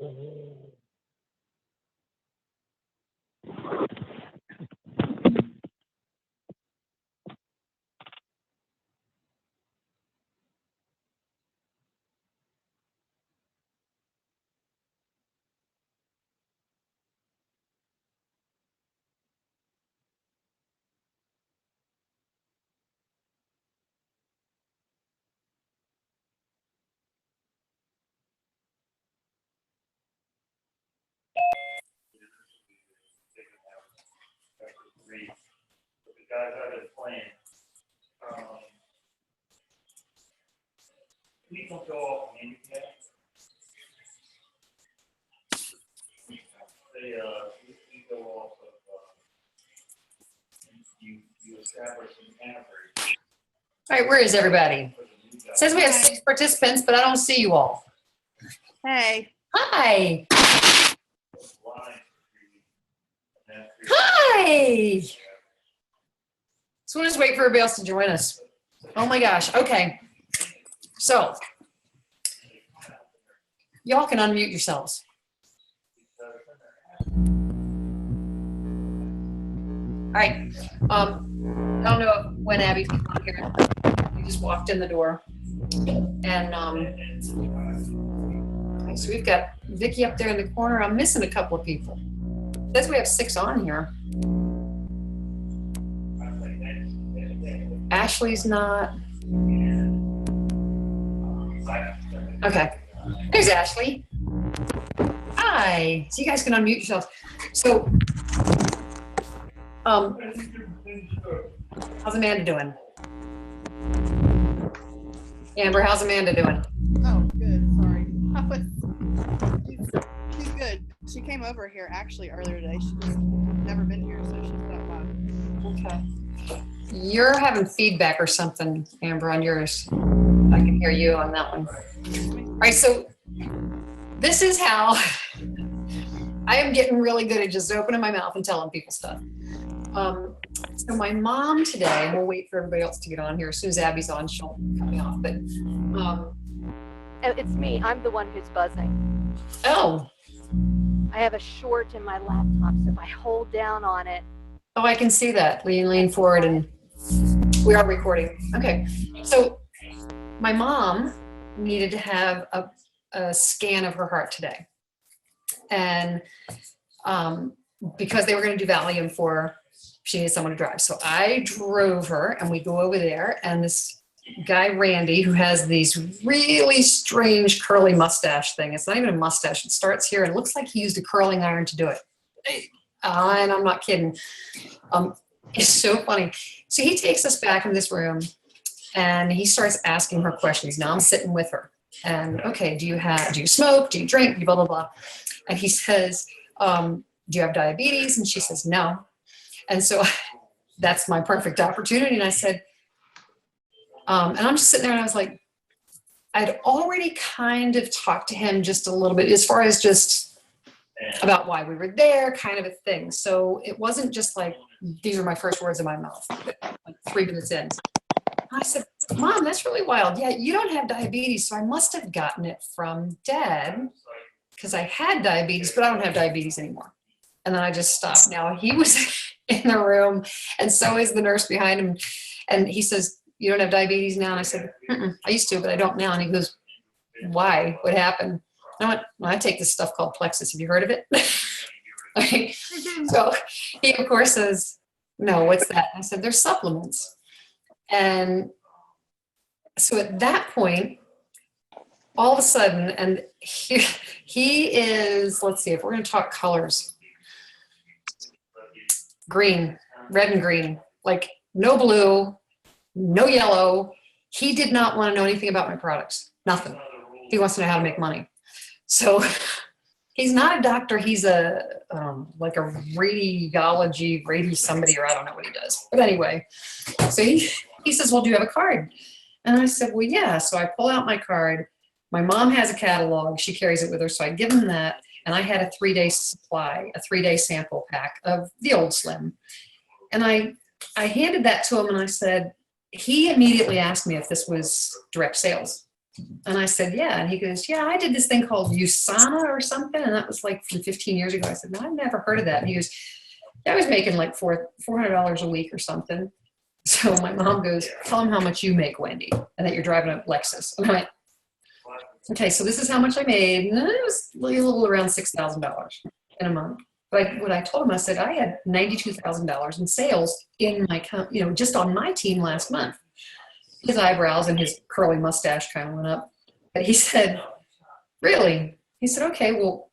The guys have been playing. Please don't go off handicap. They go off of you establish an average. All right, where is everybody? It says we have 6 participants, but I don't see you all. Hey. Hi. Hi. So we'll just wait for everybody else to join us. Oh my gosh. Okay. So y'all can unmute yourselves. All right. I don't know when Abby's on here. We just walked in the door. And okay, so we've got Vicky up there in the corner. I'm missing a couple of people. It says we have 6 on here. Ashley's not. Okay. There's Ashley. Hi. So you guys can unmute yourselves. So, how's Amanda doing? Amber, how's Amanda doing? Oh, good. Sorry. She's good. She came over here actually earlier today. She's never been here, so she's got by. Okay. You're having feedback or something, Amber, on yours. I can hear you on that one. All right, so this is how I am getting really good at just opening my mouth and telling people stuff. So my mom today, and we'll wait for everybody else to get on here. As soon as Abby's on, she'll cut me off. But it's me. I'm the one who's buzzing. Oh. I have a short in my laptop, so if I hold down on it. Oh, I can see that. Lean forward, and we are recording. Okay. So my mom needed to have a scan of her heart today. And because they were going to do Valium for her, she needed someone to drive. So I drove her, and we go over there, and this guy, Randy, who has these really strange curly mustache thing. It's not even a mustache. It starts here, and it looks like he used a curling iron to do it. And I'm not kidding. It's so funny. So he takes us back in this room, and he starts asking her questions. Now I'm sitting with her, and okay, do you smoke? Do you drink? Blah, blah, blah. And he says, do you have diabetes? And she says, no. And so that's my perfect opportunity. And I said, and I'm just sitting there, and I was like, I'd already kind of talked to him just a little bit as far as just about why we were there, kind of a thing. So it wasn't just like, these are my first words in my mouth, like 3 minutes in. I said, Mom, that's really wild. Yeah, you don't have diabetes, so I must have gotten it from Dad because I had diabetes, but I don't have diabetes anymore. And then I just stopped. Now he was in the room, and so is the nurse behind him. And he says, you don't have diabetes now? And I said, I used to, but I don't now. And he goes, why? What happened? I went, well, I take this stuff called Plexus. Have you heard of it? Okay. So he, of course, says, no, what's that? I said, there's supplements. And so at that point, all of a sudden, and he is, let's see, if we're going to talk colors, green, red and green, like no blue, no yellow. He did not want to know anything about my products, nothing. He wants to know how to make money. So he's not a doctor. He's a like a radiology somebody, or I don't know what he does. But anyway, so he says, well, do you have a card? And I said, well, yeah. So I pull out my card. My mom has a catalog. She carries it with her. So I give him that. And I had a 3-day supply, a 3-day sample pack of the old Slim. And I handed that to him, and I said, he immediately asked me if this was direct sales. And I said, yeah. And he goes, yeah, I did this thing called USANA or something. And that was like from 15 years ago. I said, no, I've never heard of that. And he goes, I was making like $400 a week or something. So my mom goes, tell him how much you make, Wendy, and that you're driving a Lexus. And I went, okay, so this is how much I made. And it was a little around $6,000 in a month. But what I told him, I said, I had $92,000 in sales in my, just on my team last month. His eyebrows and his curly mustache kind of went up. But he said, really? He said, okay, well,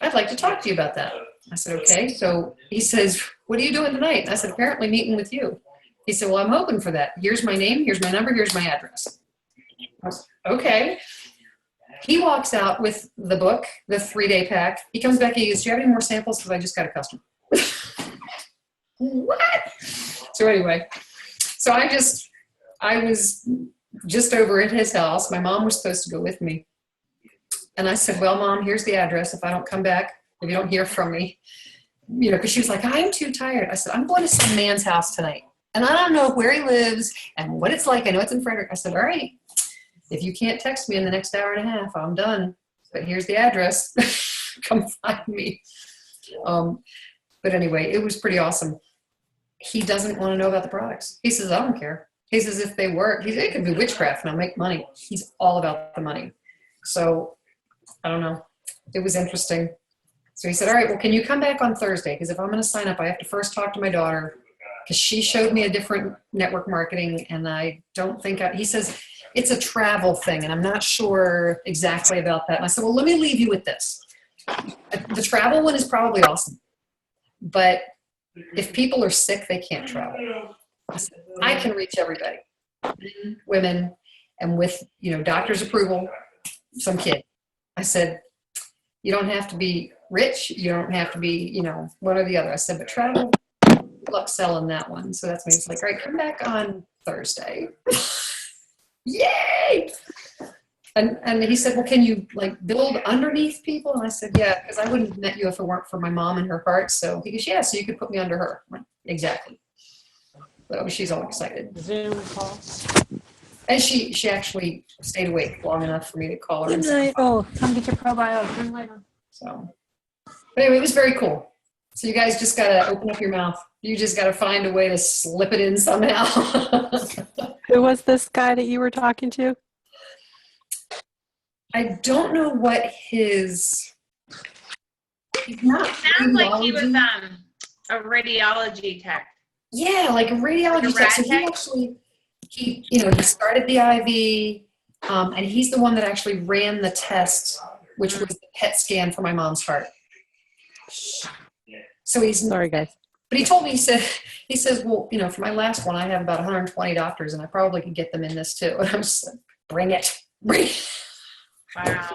I'd like to talk to you about that. I said, okay. So he says, what are you doing tonight? And I said, apparently meeting with you. He said, well, I'm hoping for that. Here's my name. Here's my number. Here's my address. I said, okay. He walks out with the book, the 3-day pack. He comes back. He goes, do you have any more samples? Because I just got a customer. What? So anyway, so I was just over at his house. My mom was supposed to go with me. And I said, well, Mom, here's the address. If I don't come back, if you don't hear from me, because she was like, I'm too tired. I said, I'm going to some man's house tonight. And I don't know where he lives and what it's like. I know it's in Frederick. I said, all right, if you can't text me in the next hour and a half, I'm done. But here's the address. Come find me. But anyway, it was pretty awesome. He doesn't want to know about the products. He says, I don't care. He says, if they work, it could be witchcraft and I'll make money. He's all about the money. So I don't know. It was interesting. So he said, all right, well, can you come back on Thursday? Because if I'm going to sign up, I have to first talk to my daughter because she showed me a different network marketing and I don't think, he says, it's a travel thing and I'm not sure exactly about that. And I said, well, let me leave you with this. The travel one is probably awesome. But if people are sick, they can't travel. I said, I can reach everybody, men, women, and with, doctor's approval, some kid. I said, you don't have to be rich. You don't have to be, one or the other. I said, but travel, good luck selling that one. So that's me. It's like, all right, come back on Thursday. Yay! And he said, well, can you build underneath people? And I said, yeah, because I wouldn't have met you if it weren't for my mom and her heart. So he goes, yeah, so you could put me under her. I went, exactly. So she's all excited. Zoom call. And she actually stayed awake long enough for me to call her. Good night. Oh, come get your probiotic. Turn the light on. So, but anyway, it was very cool. So you guys just got to open up your mouth. You just got to find a way to slip it in somehow. Who was this guy that you were talking to? I don't know what he's not. It sounds like he was a radiology tech. Yeah, like a radiology Like a tech. So rad he started the IV, and he's the one that actually ran the test, which was the PET scan for my mom's heart. So he's Sorry, guys. But he told me, he says, well, for my last one, I have about 120 doctors, and I probably could get them in this too. And I'm just like, bring it. Wow.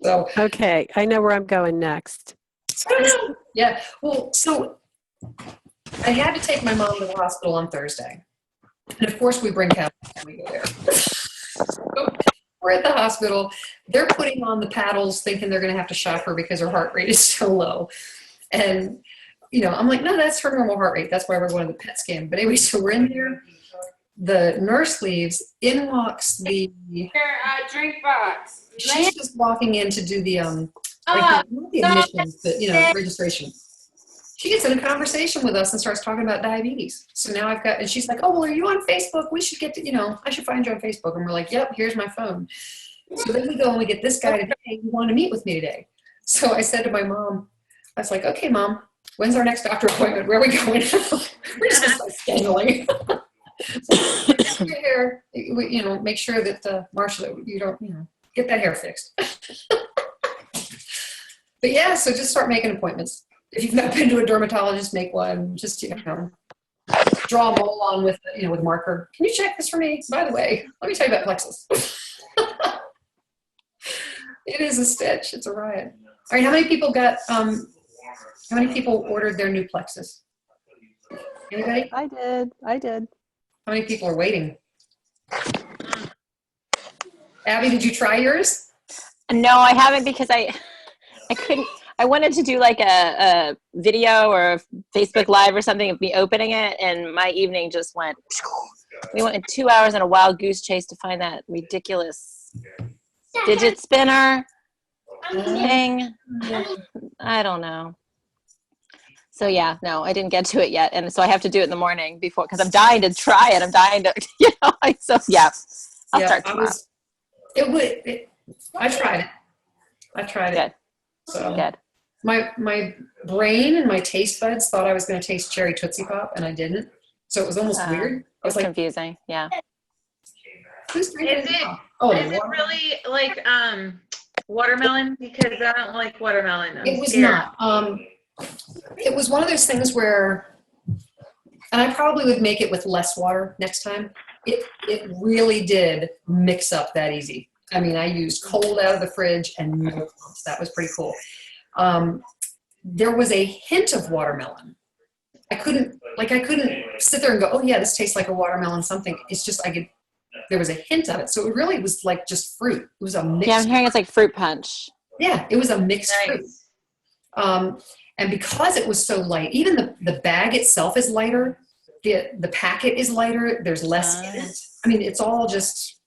So Okay, I know where I'm going next. I don't know. Yeah. Well, so I had to take my mom to the hospital on Thursday. And of course we bring Kathy when we go there. So we're at the hospital. They're putting on the paddles thinking they're going to have to shock her because her heart rate is so low. And, I'm like, no, that's her normal heart rate. That's why we're going to the PET scan. But anyway, so we're in there. The nurse leaves. In walks the Drink box. she's just walking in to do the not the admissions, but registration. She gets in a conversation with us and starts talking about diabetes. So now and she's like, oh, well, are you on Facebook? We should get to, I should find you on Facebook. And we're like, yep, here's my phone. So then we go and we get this guy today. He wanted to meet with me today. So I said to my mom, I was like, okay, Mom, when's our next doctor appointment? Where are we going? We're just scheduling. So your hair, make sure that Marcia, you don't, get that hair fixed. But yeah, so just start making appointments. If you've not been to a dermatologist, make one. Just draw a mole on with with marker. Can you check this for me? By the way, let me tell you about plexus. It is a stitch. It's a riot. All right, how many people got? How many people ordered their new plexus? Anybody? I did. How many people are waiting? Abby, did you try yours? No, I haven't because I couldn't. I wanted to do like a video or a Facebook Live or something of me opening it, and my evening just went. We went 2 hours on a wild goose chase to find that ridiculous fidget spinner thing. I don't know. So yeah, no, I didn't get to it yet, and so I have to do it in the morning before, because I'm dying to try it. I'm dying to, so yeah, I'll start tomorrow. I tried it. Good. So Good. my brain and my taste buds thought I was going to taste cherry Tootsie Pop, and I didn't. So it was almost weird. I was It's like, confusing. Yeah. who's drinking Is it- now? Oh, Is it really like watermelon? Because I don't like watermelon. It was not. It was one of those things where, and I probably would make it with less water next time. It really did mix up that easy. I mean, I used cold out of the fridge and milk clumps. That was pretty cool. There was a hint of watermelon. I couldn't sit there and go, oh yeah, this tastes like a watermelon something. It's just, there was a hint of it. So it really was like just fruit. It was a mixed. Yeah, I'm hearing it's like fruit punch. Yeah, it was a mixed fruit. And because it was so light, even the bag itself is lighter. The packet is lighter. There's less in it. I mean, it's all just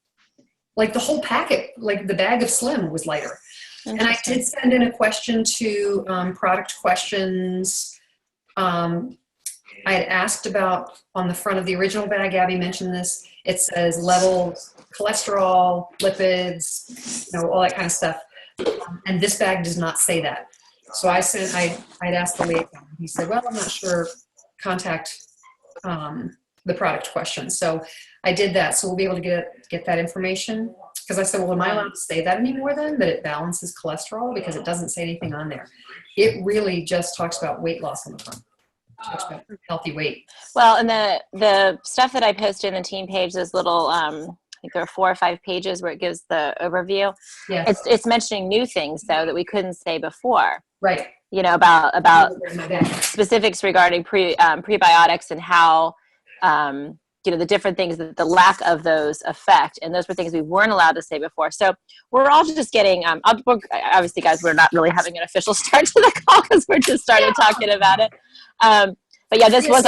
like the whole packet, like the bag of Slim was lighter. And I did send in a question to product questions. I had asked about on the front of the original bag, Abby mentioned this, it says levels, cholesterol, lipids, all that kind of stuff. And this bag does not say that. So I'd asked the liaison. He said, well, I'm not sure, contact the product question. So I did that. So we'll be able to get that information. Because I said, well, am I allowed to say that anymore then, that it balances cholesterol? Because it doesn't say anything on there. It really just talks about weight loss on the front. It talks about healthy weight. Well, and the stuff that I posted in the team page, those little, I think there are 4 or 5 pages where it gives the overview. Yeah. It's mentioning new things, though, that we couldn't say before. Right. About specifics regarding prebiotics and how, the different things that the lack of those affect. And those were things we weren't allowed to say before. So we're all just getting, obviously, guys, we're not really having an official start to the call because we're just started talking about it. But yeah, this was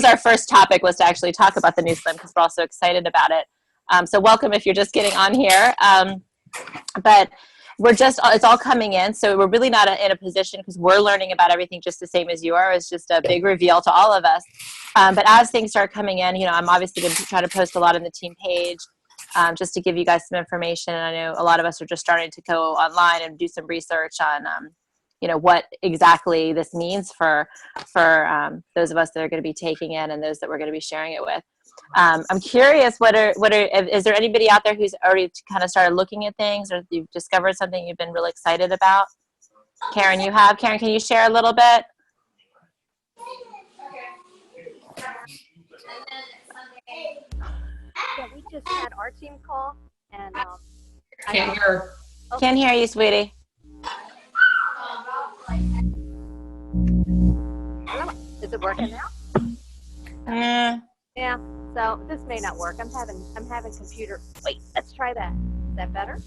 our first topic, was to actually talk about the new Slim, because we're also excited about it. So welcome if you're just getting on here. But it's all coming in. So we're really not in a position, because we're learning about everything just the same as you are. It's just a big reveal to all of us. But as things start coming in, I'm obviously going to try to post a lot on the team page, just to give you guys some information. And I know a lot of us are just starting to go online and do some research on, what exactly this means for those of us that are going to be taking it and those that we're going to be sharing it with. I'm curious, is there anybody out there who's already kind of started looking at things, or you've discovered something you've been really excited about? Karen, Karen, can you share a little bit? Yeah, we just had our team call, and Can't hear you, sweetie. Is it working now? Yeah. So this may not work. I'm having computer. Wait, let's try that. Is that better?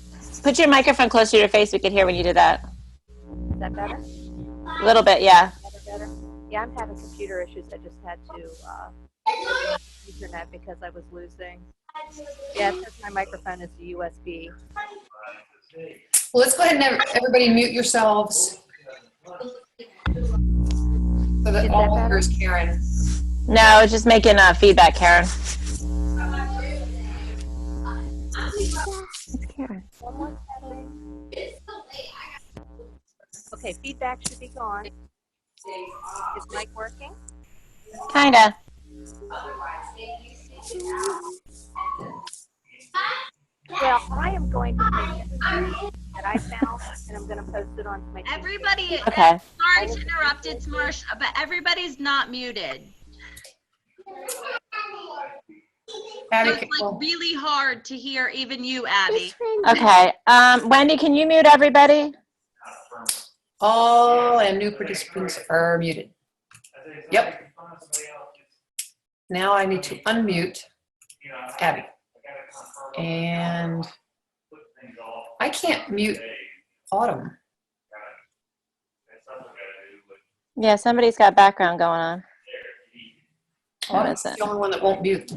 Put your microphone closer to your face. We could hear when you did that. Is that better? A little bit, yeah. Better. Yeah, I'm having computer issues. I just had to Ethernet because I was losing. Yeah, it says my microphone is the USB. Well, let's go ahead and everybody mute yourselves so that all hears Karen. No, it's just making feedback, Karen. It's Karen. Okay, feedback should be gone. Is mic working? Kinda. Well, I am going to take it that I found, and I'm going to post it on my. Everybody, Okay. sorry to interrupt, it's Marcia, but everybody's not muted. Abby, So it's like really hard to hear even you, Abby. Okay. Wendy, can you mute everybody? all and new participants are muted. Yep. Now I need to unmute Abby. And I can't mute Autumn. Yeah, somebody's got background going on. What Autumn's is it? the only one that won't mute.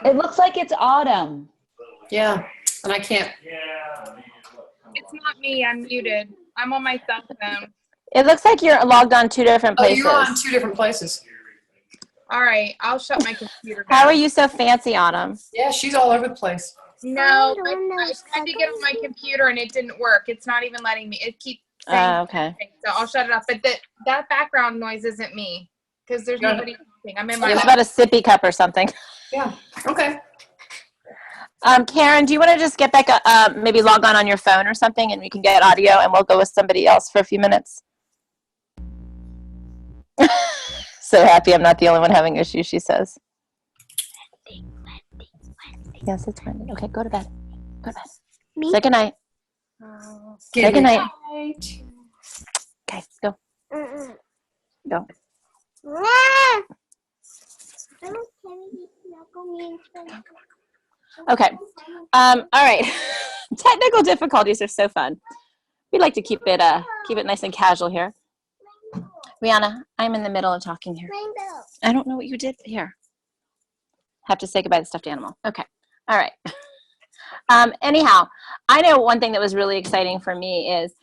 It looks like it's autumn. Yeah, and I can't. Yeah. It's not me. I'm muted. I'm on my cell phone. It looks like you're logged on 2 different Oh, places. you're on 2 different places. All right, I'll shut my computer down. How are you so fancy, Autumn? Yeah, she's all over the place. No, I tried to get on my computer and it didn't work. It's not even letting me. It keeps saying Okay. so I'll shut it off. But that background noise isn't me because there's nobody talking. I'm in my It's about a sippy cup or something. Yeah. Okay. Karen, do you want to just get back, maybe log on your phone or something, and we can get audio, and we'll go with somebody else for a few minutes? So happy I'm not the only one having issues, she says. Yes, it's Wendy. Okay, go to bed. Go to bed. Say goodnight. Say goodnight. Okay, go. Go. Okay. All right. Technical difficulties are so fun. We like to keep it nice and casual here. Rihanna, I'm in the middle of talking here. I don't know what you did here. Have to say goodbye to the stuffed animal. Okay. All right. Anyhow, I know one thing that was really exciting for me is,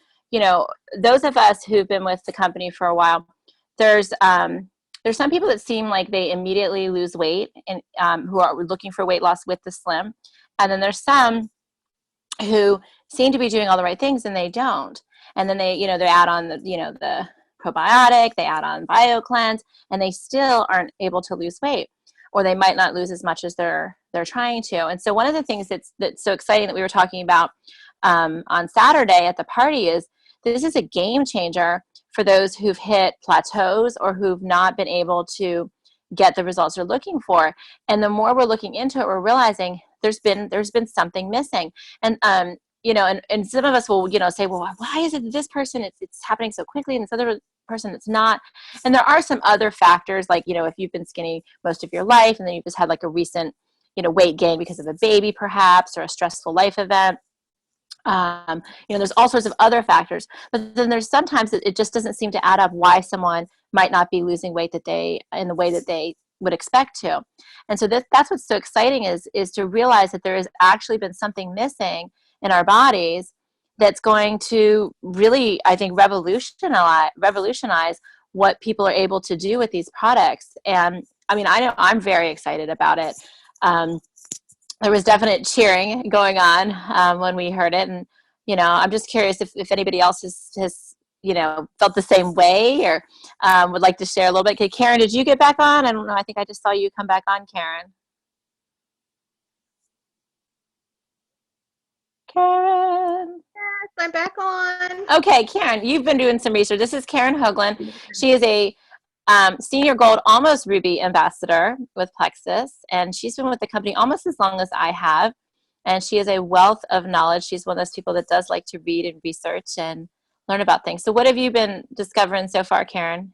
those of us who've been with the company for a while, there's some people that seem like they immediately lose weight and who are looking for weight loss with the Slim. And then there's some who seem to be doing all the right things and they don't. And then they add on the probiotic, they add on BioCleanse, and they still aren't able to lose weight, or they might not lose as much as they're trying to. And so one of the things that's so exciting that we were talking about on Saturday at the party is this is a game changer for those who've hit plateaus or who've not been able to get the results they're looking for. And the more we're looking into it, we're realizing there's been something missing. And and some of us will say, well, why is it this person it's happening so quickly and this other person it's not? And there are some other factors, like if you've been skinny most of your life and then you've just had like a recent weight gain because of a baby perhaps, or a stressful life event. There's all sorts of other factors, but then there's sometimes it just doesn't seem to add up why someone might not be losing weight in the way that they would expect to. And so that's what's so exciting is to realize that there has actually been something missing in our bodies that's going to really, I think, revolutionize what people are able to do with these products. And I mean, I know I'm very excited about it. There was definite cheering going on when we heard it. And, I'm just curious if anybody else has felt the same way or would like to share a little bit. Okay, Karen, did you get back on? I don't know. I think I just saw you come back on, Karen. Karen. Yes, I'm back on. Okay, Karen, you've been doing some research. This is Karen Hoagland. She is a senior gold, almost ruby ambassador with Plexus, and she's been with the company almost as long as I have, and she is a wealth of knowledge. She's one of those people that does like to read and research and learn about things. So what have you been discovering so far, Karen?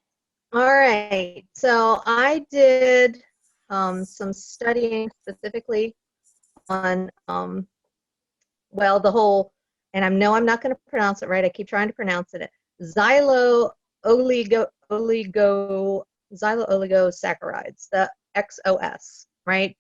All right, so I did some studying specifically on the whole, and I know I'm not going to pronounce it right, I keep trying to pronounce it, xylo-oligosaccharides, the XOS, right?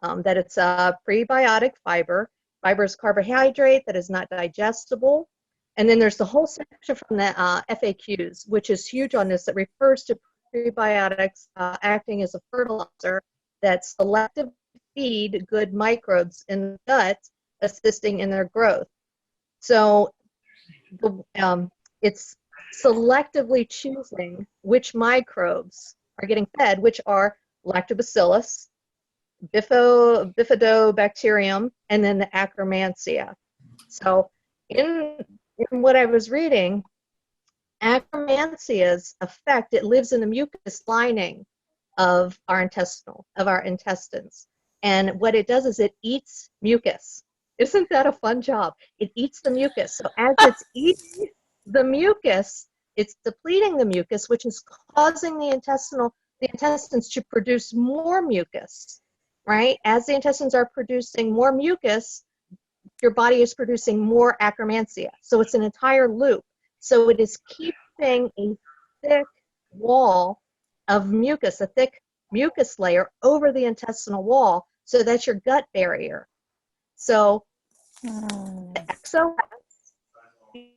That it's a prebiotic fiber. Fiber is carbohydrate that is not digestible. And then there's the whole section from the FAQs, which is huge on this, that refers to prebiotics acting as a fertilizer that selectively feed good microbes in the gut, assisting in their growth. So it's selectively choosing which microbes are getting fed, which are lactobacillus, bifidobacterium, and then the Akkermansia. So in what I was reading, Akkermansia's effect, it lives in the mucus lining of our intestines. And what it does is it eats mucus. Isn't that a fun job? It eats the mucus. So as it's eating the mucus, it's depleting the mucus, which is causing the intestines to produce more mucus, right? As the intestines are producing more mucus, your body is producing more Akkermansia. So it's an entire loop. So it is keeping a thick wall of mucus, a thick mucus layer over the intestinal wall. So that's your gut barrier. So the XOS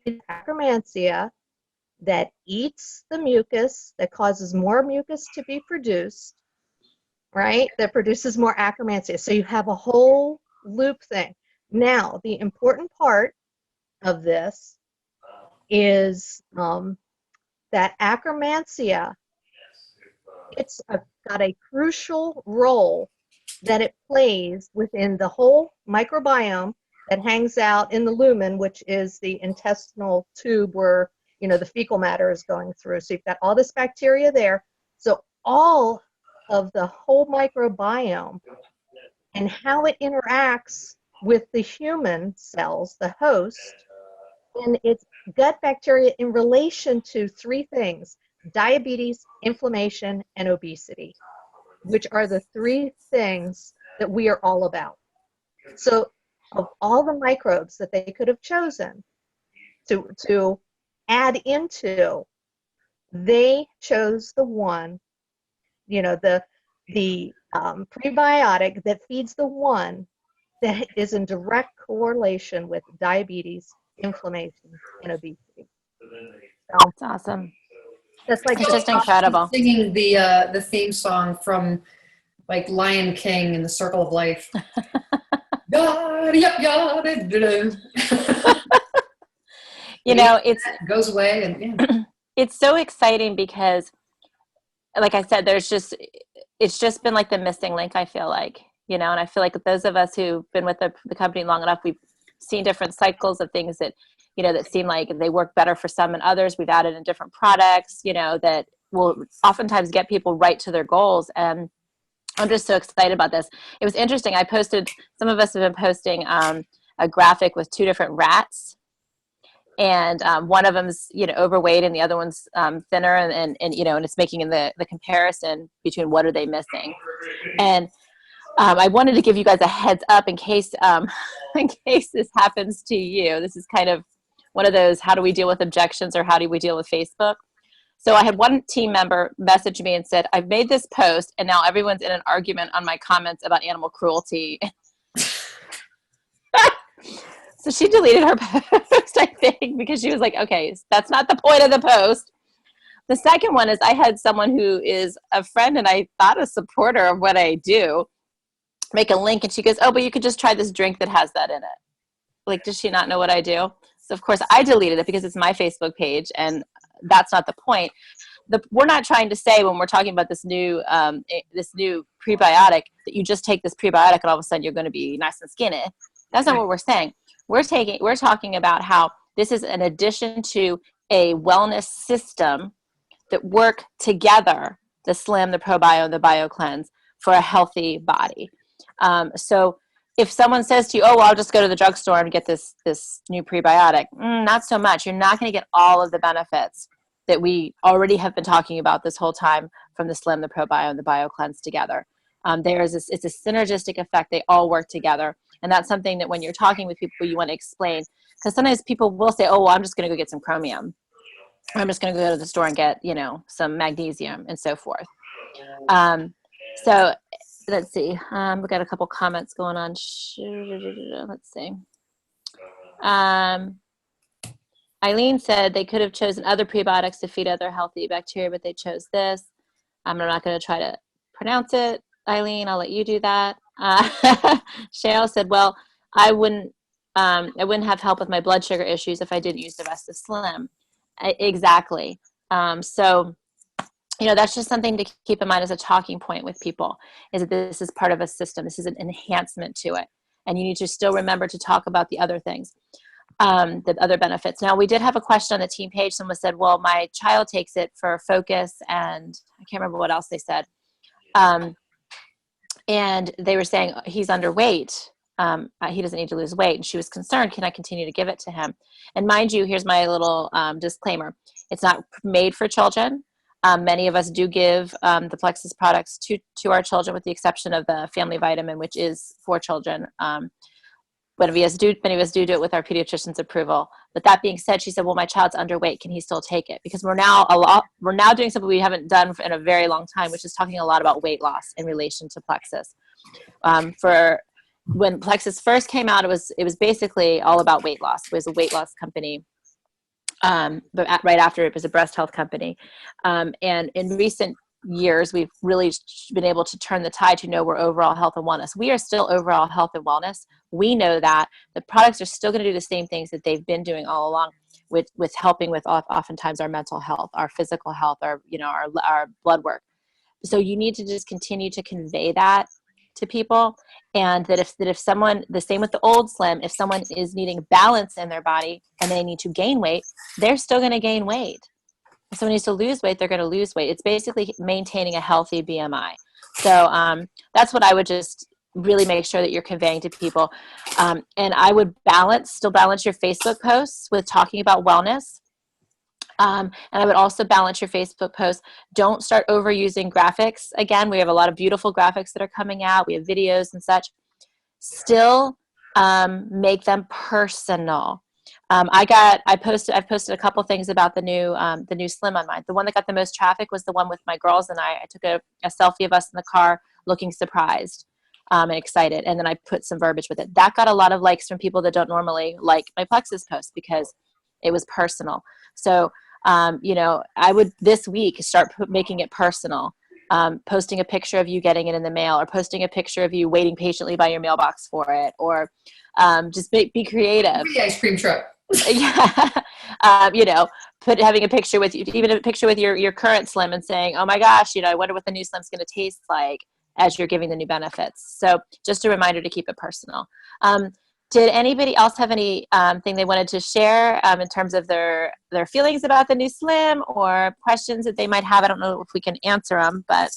is Akkermansia that eats the mucus, that causes more mucus to be produced, right? That produces more Akkermansia. So you have a whole loop thing. Now, the important part of this is that Akkermansia, it's got a crucial role that it plays within the whole microbiome that hangs out in the lumen, which is the intestinal tube where, you know, the fecal matter is going through. So you've got all this bacteria there. So all of the whole microbiome and how it interacts with the human cells, the host, and its gut bacteria in relation to three things: diabetes, inflammation, and obesity, which are the three things that we are all about. So of all the microbes that they could have chosen to add into, they chose the one, you know, the prebiotic that feeds the one that is in direct correlation with diabetes, inflammation, and obesity. So That's awesome. that's like It's just incredible. Singing the theme song from like Lion King and the Circle of Life. You know, it's goes away and yeah. it's so exciting because, like I said, it's just been like the missing link, I feel like, you know, and I feel like those of us who've been with the company long enough, we've seen different cycles of things that, you know, that seem like they work better for some and others. We've added in different products, you know, that will oftentimes get people right to their goals. And I'm just so excited about this. It was interesting. Some of us have been posting a graphic with two different rats. And one of them's, you know, overweight and the other one's thinner, and you know, and it's making the comparison between what are they missing. And I wanted to give you guys a heads up in case this happens to you. This is kind of one of those, how do we deal with objections, or how do we deal with Facebook? So I had one team member message me and said, I've made this post and now everyone's in an argument on my comments about animal cruelty. So she deleted her post, I think, because she was like, okay, that's not the point of the post. The second one is I had someone who is a friend and I thought a supporter of what I do make a link, and she goes, oh, but you could just try this drink that has that in it. Like, does she not know what I do? So of course I deleted it because it's my Facebook page, and that's not the point. We're not trying to say, when we're talking about this new prebiotic, that you just take this prebiotic and all of a sudden you're going to be nice and skinny. That's not what we're saying. We're talking about how this is an addition to a wellness system that work together, the Slim, the ProBio, the BioCleanse, for a healthy body. So if someone says to you, oh, well, I'll just go to the drugstore and get this new prebiotic, not so much. You're not going to get all of the benefits that we already have been talking about this whole time from the Slim, the ProBio, and the BioCleanse together. It's a synergistic effect. They all work together. And that's something that when you're talking with people, you want to explain. Because sometimes people will say, oh, well, I'm just going to go get some chromium. Or I'm just going to go to the store and get, you know, some magnesium and so forth. So let's see. We've got a couple comments going on. Let's see. Eileen said they could have chosen other prebiotics to feed other healthy bacteria, but they chose this. I'm not going to try to pronounce it. Eileen, I'll let you do that. Cheryl said, well, I wouldn't have help with my blood sugar issues if I didn't use the rest of Slim. Exactly. So, you know, that's just something to keep in mind as a talking point with people, is that this is part of a system. This is an enhancement to it. And you need to still remember to talk about the other things, the other benefits. Now, we did have a question on the team page. Someone said, well, my child takes it for focus, and I can't remember what else they said. And they were saying he's underweight. He doesn't need to lose weight. And she was concerned, can I continue to give it to him? And mind you, here's my little disclaimer. It's not made for children. Many of us do give the Plexus products to our children, with the exception of the family vitamin, which is for children. many of us do it with our pediatrician's approval. But that being said, she said, well, my child's underweight. Can he still take it? Because we're now doing something we haven't done in a very long time, which is talking a lot about weight loss in relation to Plexus. For when Plexus first came out, it was basically all about weight loss. It was a weight loss company. But right after it was a breast health company. And in recent years, we've really been able to turn the tide to know we're overall health and wellness. We are still overall health and wellness. We know that the products are still going to do the same things that they've been doing all along with helping with oftentimes our mental health, our physical health, our blood work. So you need to just continue to convey that to people. And that if someone, the same with the old Slim, if someone is needing balance in their body and they need to gain weight, they're still going to gain weight. If someone needs to lose weight, they're going to lose weight. It's basically maintaining a healthy BMI. So that's what I would just really make sure that you're conveying to people. And I would still balance your Facebook posts with talking about wellness. And I would also balance your Facebook posts. Don't start overusing graphics. Again, we have a lot of beautiful graphics that are coming out. We have videos and such. Still make them personal. I've posted a couple things about the new Slim on mine. The one that got the most traffic was the one with my girls and I took a selfie of us in the car looking surprised and excited. And then I put some verbiage with it. That got a lot of likes from people that don't normally like my Plexus post because it was personal. So, I would this week start making it personal. Posting a picture of you getting it in the mail, or posting a picture of you waiting patiently by your mailbox for it, or just be creative. The ice cream truck. Yeah. Having a picture with you, even a picture with your current Slim and saying, oh my gosh, I wonder what the new Slim's going to taste like as you're giving the new benefits. So just a reminder to keep it personal. Did anybody else have any thing they wanted to share in terms of their feelings about the new Slim or questions that they might have? I don't know if we can answer them, but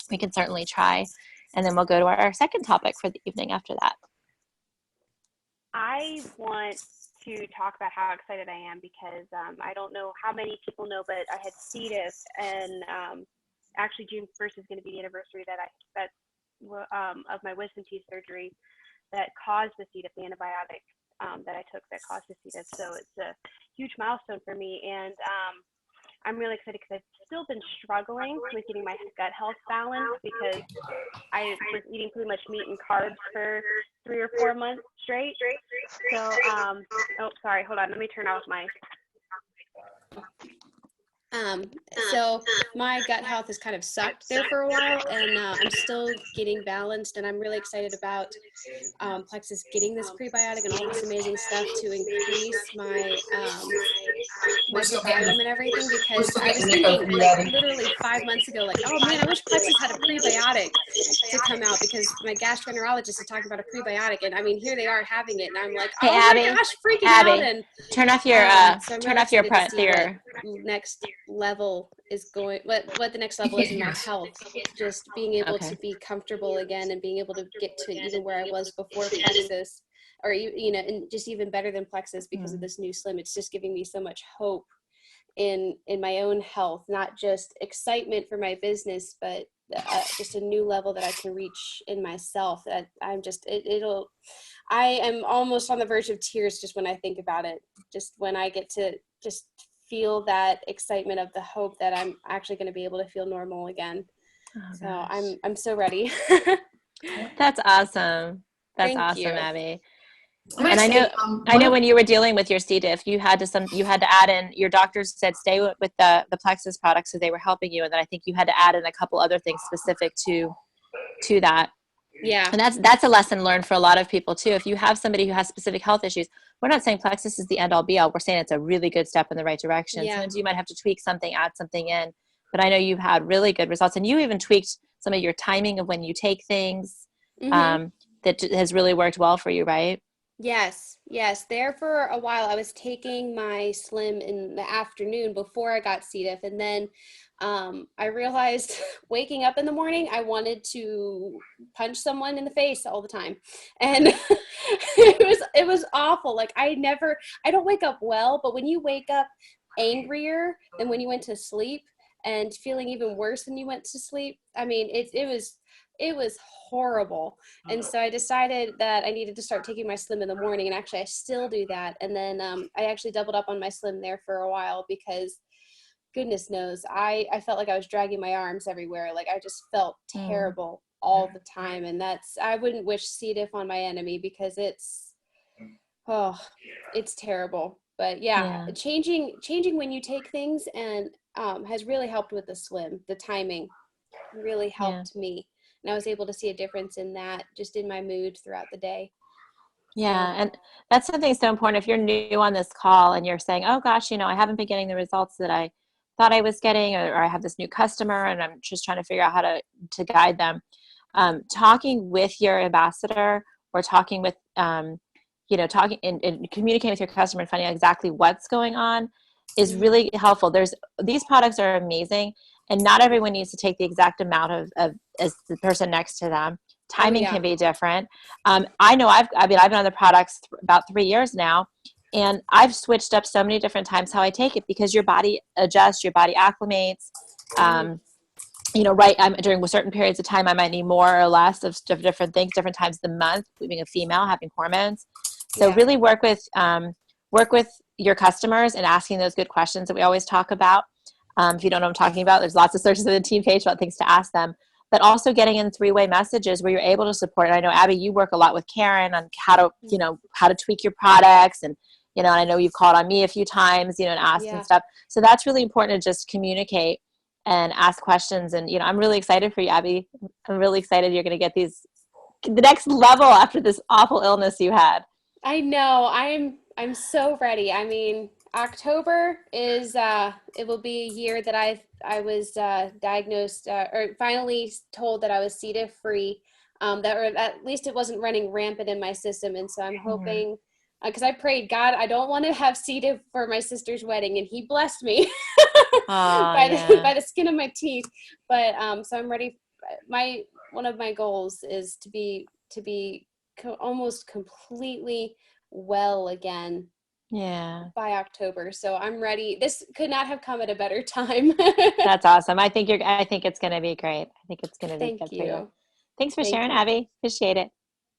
we can certainly try. And then we'll go to our second topic for the evening after that. I want to talk about how excited I am because I don't know how many people know, but I had C. diff, and actually June 1st is going to be the anniversary of my wisdom teeth surgery that caused the C. diff, the antibiotic that I took that caused the C. diff. So it's a huge milestone for me, and I'm really excited because I've still been struggling with getting my gut health balanced because I was eating pretty much meat and carbs for 3 or 4 months straight. So, sorry, hold on. Let me turn off my. So my gut health has kind of sucked there for a while, and I'm still getting balanced, and I'm really excited about Plexus getting this prebiotic and all this amazing stuff to increase my microbiome and everything, because I was thinking literally 5 months ago, like, oh man, I wish Plexus had a prebiotic to come out, because my gastroenterologist is talking about a prebiotic, and I mean, here they are having it, and I'm like, oh Abby, my gosh, freaking out. And turn off your next level is going, what the next level is in my health, just being able to be comfortable again and being able to get to even where I was before Plexus, or and just even better than Plexus because of this new Slim. It's just giving me so much hope in my own health, not just excitement for my business, but just a new level that I can reach in myself. That I'm just I am almost on the verge of tears just when I think about it, just when I get to just feel that excitement of the hope that I'm actually going to be able to feel normal again. So I'm so ready. That's awesome. That's Thank awesome, you. Abby. And I know when you were dealing with your C. diff, you had to add in, your doctors said stay with the Plexus products, so they were helping you, and then I think you had to add in a couple other things specific to that. Yeah. And that's a lesson learned for a lot of people too. If you have somebody who has specific health issues, we're not saying Plexus is the end all be all. We're saying it's a really good step in the right direction. Yeah. Sometimes you might have to tweak something, add something in, but I know you've had really good results, and you even tweaked some of your timing of when you take things. That has really worked well for you, right? Yes. There for a while, I was taking my Slim in the afternoon before I got C. diff, and then I realized waking up in the morning, I wanted to punch someone in the face all the time, and it was awful. Like I don't wake up well, but when you wake up angrier than when you went to sleep, and feeling even worse when you went to sleep. I mean, it was horrible. And so I decided that I needed to start taking my Slim in the morning, and actually I still do that. And then I actually doubled up on my Slim there for a while because goodness knows, I felt like I was dragging my arms everywhere. Like I just felt terrible all the time. And I wouldn't wish C. diff on my enemy because it's terrible. But yeah, changing when you take things and has really helped with the Slim. The timing really helped me. And I was able to see a difference in that, just in my mood throughout the day. Yeah. And that's something so important. If you're new on this call and you're saying, oh gosh, I haven't been getting the results that I thought I was getting, or I have this new customer and I'm just trying to figure out how to guide them. Talking with your ambassador, or talking with, talking and communicating with your customer and finding out exactly what's going on is really helpful. These products are amazing, and not everyone needs to take the exact amount of as the person next to them. Timing can be different. I know I've been on the products about 3 years now, and I've switched up so many different times how I take it, because your body adjusts, your body acclimates. During certain periods of time, I might need more or less of different things, different times of the month, being a female, having hormones. So really work with your customers and asking those good questions that we always talk about. If you don't know what I'm talking about, there's lots of searches on the team page about things to ask them, but also getting in 3-way messages where you're able to support. And I know, Abby, you work a lot with Karen on how to tweak your products. And, I know you've called on me a few times, and asked and stuff. So that's really important to just communicate and ask questions. And, I'm really excited for you, Abby. I'm really excited you're going to get the next level after this awful illness you had. I know. I'm so ready. I mean, October is it will be a year that I was diagnosed or finally told that I was C. diff free. That, or at least it wasn't running rampant in my system. And so I'm hoping, because I prayed, God, I don't want to have C. diff for my sister's wedding, and He blessed me by the skin of my teeth. But so I'm ready. One of my goals is to be almost completely well again. Yeah. By October. So I'm ready. This could not have come at a better time. That's awesome. I think it's going to be great. I think it's going to be good for you. Thanks for sharing, Abby. Appreciate it.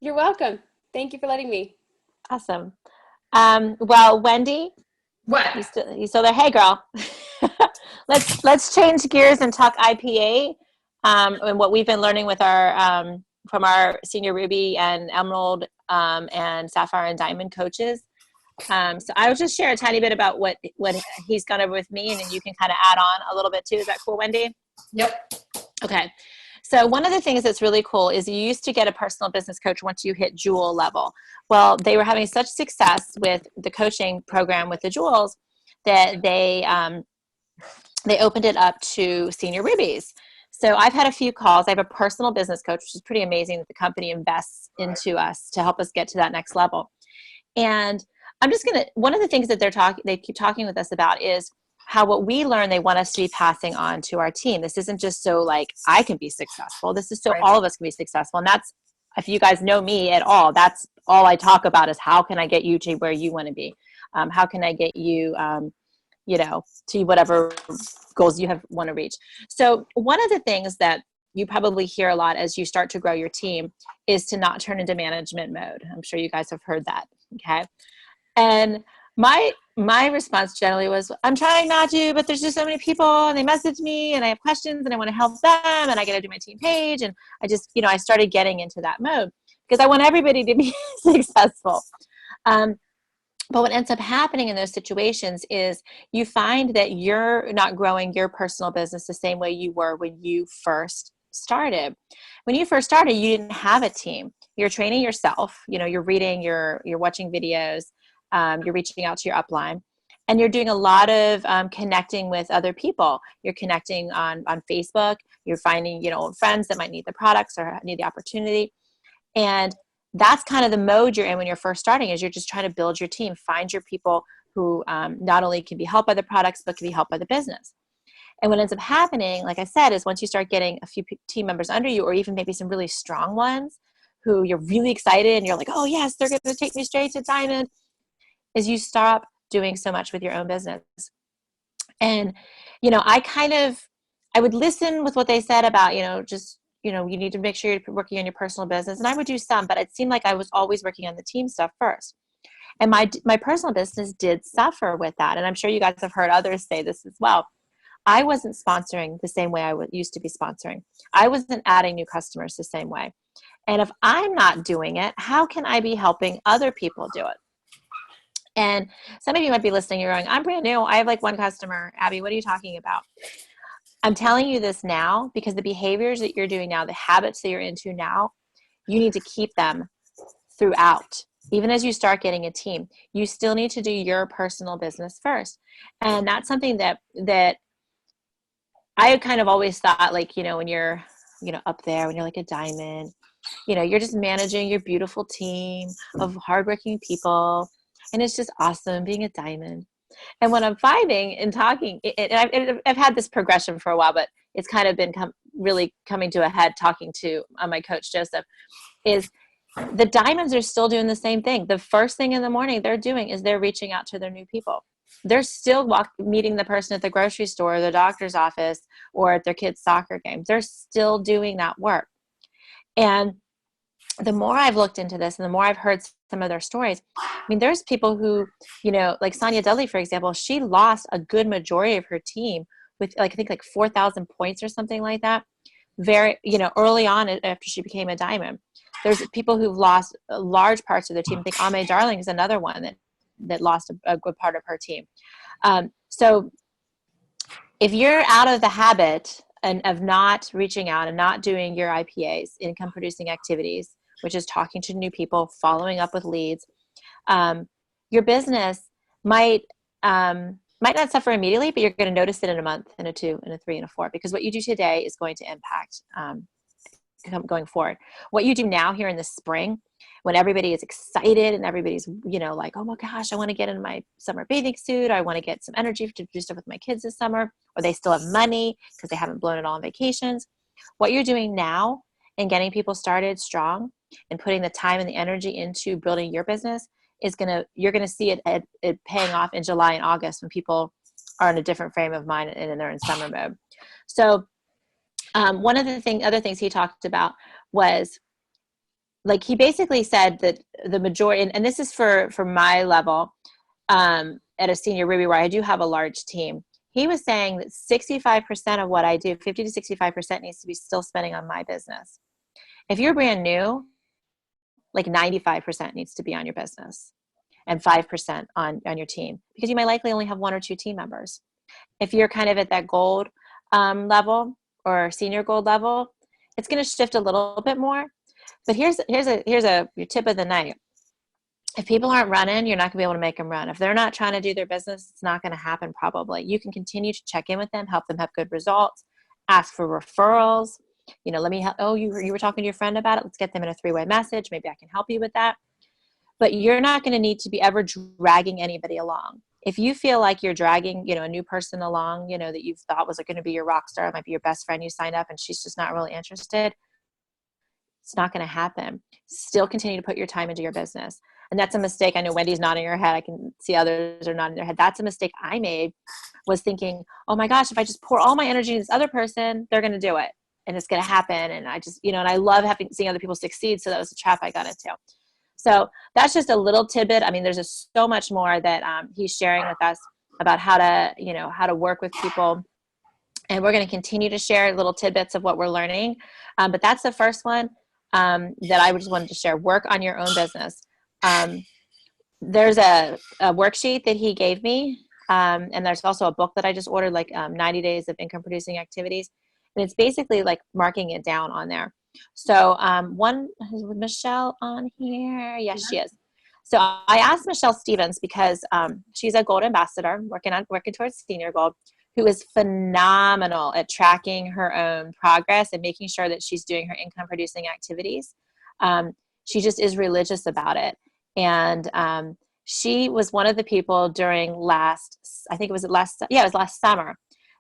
You're welcome. Thank you for letting me. Awesome. Well, Wendy, what? You still there? Hey, girl. Let's change gears and talk IPA and what we've been learning with our from our Senior Ruby and Emerald and Sapphire and Diamond coaches. So I will just share a tiny bit about what he's gone over with me, and then you can kind of add on a little bit too. Is that cool, Wendy? Yep. Okay. So one of the things that's really cool is you used to get a personal business coach once you hit Jewel level. Well, they were having such success with the coaching program with the Jewels that they opened it up to Senior Rubies. So I've had a few calls. I have a personal business coach, which is pretty amazing that the company invests into us to help us get to that next level. And I'm just going to, one of the things that they keep talking with us about is how what we learn, they want us to be passing on to our team. This isn't just so like I can be successful. This is so all of us can be successful. And that's, if you guys know me at all, that's all I talk about is how can I get you to where you want to be? How can I get you, to whatever goals you want to reach? So one of the things that you probably hear a lot as you start to grow your team is to not turn into management mode. I'm sure you guys have heard that. Okay. And my response generally was, I'm trying not to, but there's just so many people and they message me and I have questions and I want to help them and I got to do my team page. And I just, I started getting into that mode because I want everybody to be successful. But what ends up happening in those situations is you find that you're not growing your personal business the same way you were when you first started. When you first started, you didn't have a team. You're training yourself, you're reading, you're watching videos, you're reaching out to your upline, and you're doing a lot of connecting with other people. You're connecting on Facebook. You're finding, old friends that might need the products or need the opportunity. And that's kind of the mode you're in when you're first starting, is you're just trying to build your team, find your people who not only can be helped by the products, but can be helped by the business. And what ends up happening, like I said, is once you start getting a few team members under you, or even maybe some really strong ones who you're really excited and you're like, oh yes, they're going to take me straight to diamond, is you stop doing so much with your own business. And, I kind of I would listen with what they said about, just, you need to make sure you're working on your personal business. And I would do some, but it seemed like I was always working on the team stuff first. And my personal business did suffer with that. And I'm sure you guys have heard others say this as well. I wasn't sponsoring the same way I used to be sponsoring. I wasn't adding new customers the same way. And if I'm not doing it, how can I be helping other people do it? And some of you might be listening, you're going, I'm brand new. I have like one customer. Abby, what are you talking about? I'm telling you this now because the behaviors that you're doing now, the habits that you're into now, you need to keep them throughout. Even as you start getting a team, you still need to do your personal business first. And that's something that I kind of always thought, like, when you're, up there, when you're like a diamond, you're just managing your beautiful team of hardworking people. And it's just awesome being a diamond. And when I'm finding and talking, and I've had this progression for a while, but it's kind of been really coming to a head talking to my coach, Joseph, is the diamonds are still doing the same thing. The first thing in the morning they're doing is they're reaching out to their new people. They're still meeting the person at the grocery store, or the doctor's office, or at their kid's soccer game. They're still doing that work. And the more I've looked into this and the more I've heard some of their stories, I mean, there's people who, like Sonia Dudley, for example, she lost a good majority of her team with I think 4,000 points or something like that. Very, early on after she became a diamond. There's people who've lost large parts of their team. I think Ame Darling is another one that lost a good part of her team. So if you're out of the habit of not reaching out and not doing your IPAs, income producing activities, which is talking to new people, following up with leads, your business might not suffer immediately, but you're going to notice it in a month, in a 2, in a 3, and a 4, because what you do today is going to impact going forward. What you do now here in the spring, when everybody is excited and everybody's, like, oh my gosh, I want to get in my summer bathing suit. I want to get some energy to do stuff with my kids this summer, or they still have money because they haven't blown it all on vacations. What you're doing now and getting people started strong and putting the time and the energy into building your business you're going to see it paying off in July and August when people are in a different frame of mind and they're in summer mode. So one of the other things he talked about was, like, he basically said that the majority, and this is for my level at a senior Ruby where I do have a large team, he was saying that 65% of what I do, 50 to 65% needs to be still spending on my business. If you're brand new, like 95% needs to be on your business and 5% on your team, because you might likely only have 1 or 2 team members. If you're kind of at that gold level or senior gold level, it's going to shift a little bit more. But here's your tip of the night. If people aren't running, you're not going to be able to make them run. If they're not trying to do their business, it's not going to happen probably. You can continue to check in with them, help them have good results, ask for referrals. Let me help. Oh, you were talking to your friend about it. Let's get them in a 3-way message. Maybe I can help you with that. But you're not going to need to be ever dragging anybody along. If you feel like you're dragging, a new person along, that you thought was going to be your rock star, it might be your best friend, you signed up and she's just not really interested, it's not going to happen. Still continue to put your time into your business. And that's a mistake. I know Wendy's nodding her head. I can see others are nodding their head. That's a mistake I made, was thinking, oh my gosh, if I just pour all my energy into this other person, they're going to do it. And it's going to happen. And I just, and I love seeing other people succeed. So that was a trap I got into. So that's just a little tidbit. I mean, there's just so much more that he's sharing with us about how to work with people. And we're going to continue to share little tidbits of what we're learning. But that's the first one that I just wanted to share. Work on your own business. There's a worksheet that he gave me. And there's also a book that I just ordered, like 90 Days of Income Producing Activities. And it's basically like marking it down on there. So is Michelle on here? Yes, she is. So I asked Michelle Stevens, because she's a gold ambassador working towards senior gold, who is phenomenal at tracking her own progress and making sure that she's doing her income producing activities. She just is religious about it. And she was one of the people during last summer,